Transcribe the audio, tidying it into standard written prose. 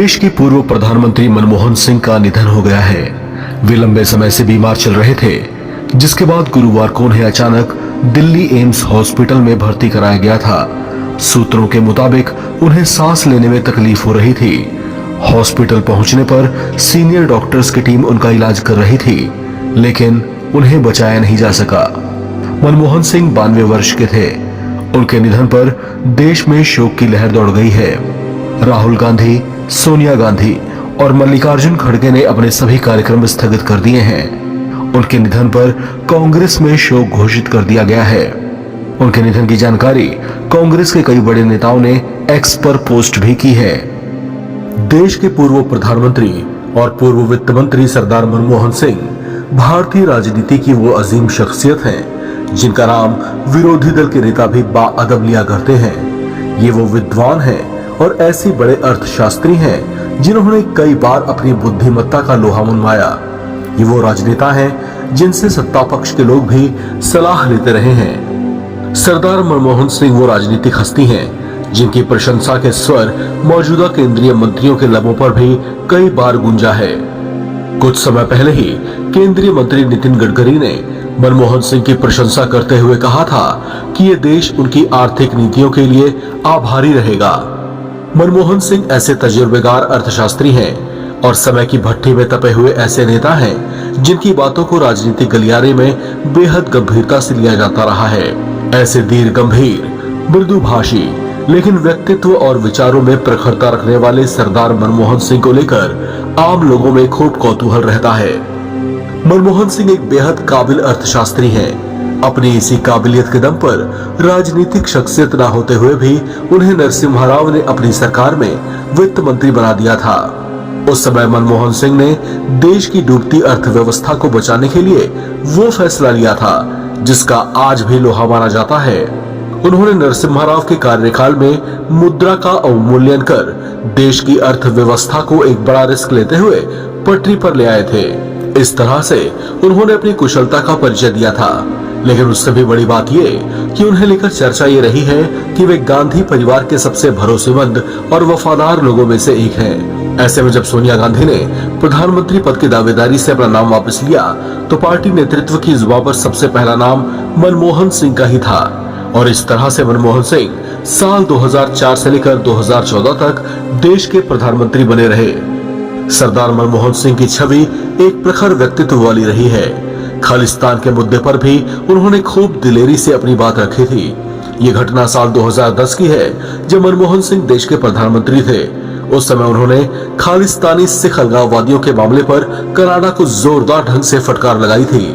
देश के पूर्व प्रधानमंत्री मनमोहन सिंह का निधन हो गया है। वे लंबे समय से बीमार चल रहे थे, जिसके बाद गुरुवार को उन्हें अचानक दिल्ली एम्स हॉस्पिटल में भर्ती कराया गया था। सूत्रों के मुताबिक उन्हें सांस लेने में तकलीफ हो रही थी। हॉस्पिटल पहुंचने पर सीनियर डॉक्टर्स की टीम उनका इलाज कर रही थी, लेकिन उन्हें बचाया नहीं जा सका। मनमोहन सिंह 92 वर्ष के थे। उनके निधन पर देश में शोक की लहर दौड़ गई है। राहुल गांधी, सोनिया गांधी और मल्लिकार्जुन खड़गे ने अपने सभी कार्यक्रम स्थगित कर दिए हैं। उनके निधन पर कांग्रेस में शोक घोषित कर दिया गया है। उनके निधन की जानकारी कांग्रेस के कई बड़े नेताओं ने एक्स पर पोस्ट भी की है। देश के पूर्व प्रधानमंत्री और पूर्व वित्त मंत्री सरदार मनमोहन सिंह भारतीय राजनीति की वो अजीम शख्सियत हैं, जिनका नाम विरोधी दल के नेता भी बाअदब लिया करते हैं। ये वो विद्वान हैं और ऐसे बड़े अर्थशास्त्री हैं जिन्होंने कई बार अपनी बुद्धिमत्ता का लोहा मनवाया। ये वो राजनेता हैं जिनसे सत्ता पक्ष के लोग भी सलाह लेते रहे हैं। सरदार मनमोहन सिंह वो राजनीतिक हस्ती हैं जिनकी प्रशंसा के स्वर मौजूदा केंद्रीय मंत्रियों के लबों पर भी कई बार गूंजा है। कुछ समय पहले ही केंद्रीय मंत्री नितिन गडकरी ने मनमोहन सिंह की प्रशंसा करते हुए कहा था कि ये देश उनकी आर्थिक नीतियों के लिए आभारी रहेगा। मनमोहन सिंह ऐसे तजुर्बेकार अर्थशास्त्री हैं और समय की भट्टी में तपे हुए ऐसे नेता हैं जिनकी बातों को राजनीतिक गलियारे में बेहद गंभीरता से लिया जाता रहा है। ऐसे दीर्घ गंभीर, मृदुभाषी लेकिन व्यक्तित्व और विचारों में प्रखरता रखने वाले सरदार मनमोहन सिंह को लेकर आम लोगों में खूब कौतूहल रहता है। मनमोहन सिंह एक बेहद काबिल अर्थशास्त्री हैं। अपनी इसी काबिलियत के दम पर राजनीतिक शख्सियत न होते हुए भी उन्हें नरसिम्हा राव ने अपनी सरकार में वित्त मंत्री बना दिया था। उस समय मनमोहन सिंह ने देश की डूबती अर्थव्यवस्था को बचाने के लिए वो फैसला लिया था जिसका आज भी लोहा माना जाता है। उन्होंने नरसिम्हा राव के कार्यकाल में मुद्रा का अवमूल्यन कर देश की अर्थव्यवस्था को एक बड़ा रिस्क लेते हुए पटरी पर ले आए थे। इस तरह से उन्होंने अपनी कुशलता का परिचय दिया था। लेकिन उससे भी बड़ी बात ये कि उन्हें लेकर चर्चा ये रही है कि वे गांधी परिवार के सबसे भरोसेमंद और वफादार लोगों में से एक हैं। ऐसे में जब सोनिया गांधी ने प्रधानमंत्री पद की दावेदारी से अपना नाम वापस लिया तो पार्टी नेतृत्व की जुबान पर सबसे पहला नाम मनमोहन सिंह का ही था। और इस तरह से मनमोहन सिंह साल 2004 से लेकर 2014 तक देश के प्रधानमंत्री बने रहे। सरदार मनमोहन सिंह की छवि एक प्रखर व्यक्तित्व वाली रही है। खालिस्तान के मुद्दे पर भी उन्होंने खूब दिलेरी से अपनी बात रखी थी। ये घटना साल 2010 की है जब मनमोहन सिंह देश के प्रधानमंत्री थे। उस समय उन्होंने खालिस्तानी सिख अलगाववादियों के मामले पर कनाडा को जोरदार ढंग से फटकार लगाई थी।